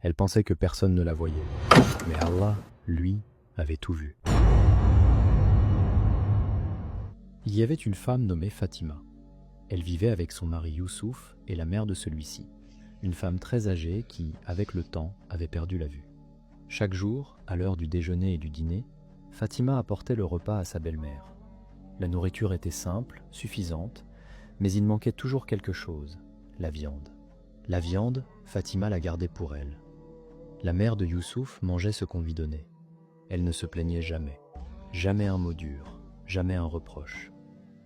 Elle pensait que personne ne la voyait. Mais Allah, lui, avait tout vu. Il y avait une femme nommée Fatima. Elle vivait avec son mari Youssouf et la mère de celui-ci, une femme très âgée qui, avec le temps, avait perdu la vue. Chaque jour, à l'heure du déjeuner et du dîner, Fatima apportait le repas à sa belle-mère. La nourriture était simple, suffisante, mais il manquait toujours quelque chose, la viande. La viande, Fatima la gardait pour elle. La mère de Youssouf mangeait ce qu'on lui donnait. Elle ne se plaignait jamais. Jamais un mot dur, jamais un reproche.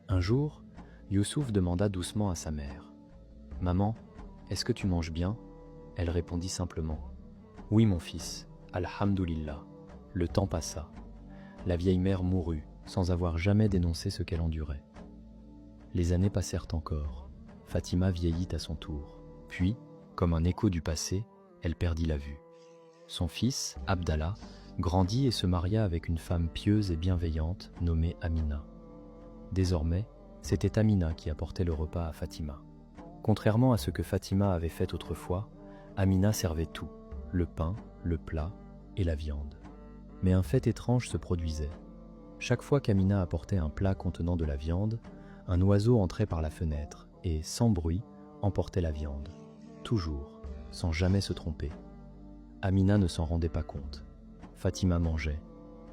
Un jour, Youssouf demanda doucement à sa mère « Maman, est-ce que tu manges bien ?» Elle répondit simplement « Oui mon fils, alhamdulillah ». Le temps passa. La vieille mère mourut, sans avoir jamais dénoncé ce qu'elle endurait. Les années passèrent encore. Fatima vieillit à son tour. Puis, comme un écho du passé, elle perdit la vue. Son fils, Abdallah, grandit et se maria avec une femme pieuse et bienveillante nommée Amina. Désormais, c'était Amina qui apportait le repas à Fatima. Contrairement à ce que Fatima avait fait autrefois, Amina servait tout, le pain, le plat et la viande. Mais un fait étrange se produisait. Chaque fois qu'Amina apportait un plat contenant de la viande, un oiseau entrait par la fenêtre et, sans bruit, emportait la viande. Toujours, sans jamais se tromper. Amina ne s'en rendait pas compte. Fatima mangeait,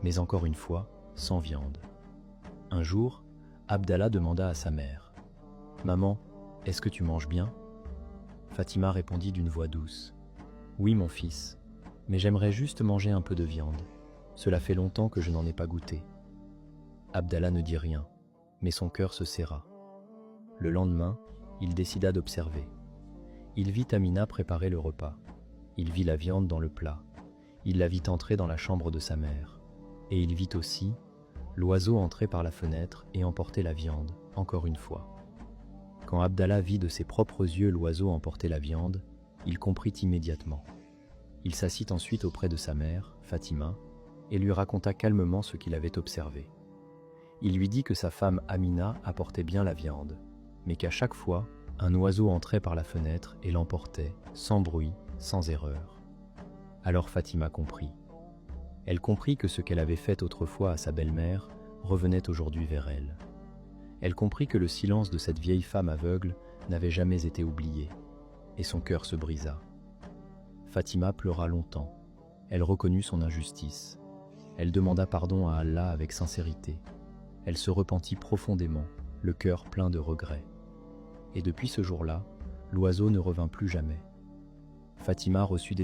mais encore une fois, sans viande. Un jour, Abdallah demanda à sa mère « Maman, est-ce que tu manges bien ?» Fatima répondit d'une voix douce « Oui mon fils, mais j'aimerais juste manger un peu de viande. Cela fait longtemps que je n'en ai pas goûté. » Abdallah ne dit rien, mais son cœur se serra. Le lendemain, il décida d'observer. Il vit Amina préparer le repas. Il vit la viande dans le plat. Il la vit entrer dans la chambre de sa mère. Et il vit aussi l'oiseau entrer par la fenêtre et emporter la viande, encore une fois. Quand Abdallah vit de ses propres yeux l'oiseau emporter la viande, il comprit immédiatement. Il s'assit ensuite auprès de sa mère, Fatima, et lui raconta calmement ce qu'il avait observé. Il lui dit que sa femme Amina apportait bien la viande, mais qu'à chaque fois, un oiseau entrait par la fenêtre et l'emportait, sans bruit, sans erreur. Alors Fatima comprit. Elle comprit que ce qu'elle avait fait autrefois à sa belle-mère revenait aujourd'hui vers elle. Elle comprit que le silence de cette vieille femme aveugle n'avait jamais été oublié, et son cœur se brisa. Fatima pleura longtemps. Elle reconnut son injustice. Elle demanda pardon à Allah avec sincérité. Elle se repentit profondément, le cœur plein de regrets. Et depuis ce jour-là, l'oiseau ne revint plus jamais. Fatima reçut des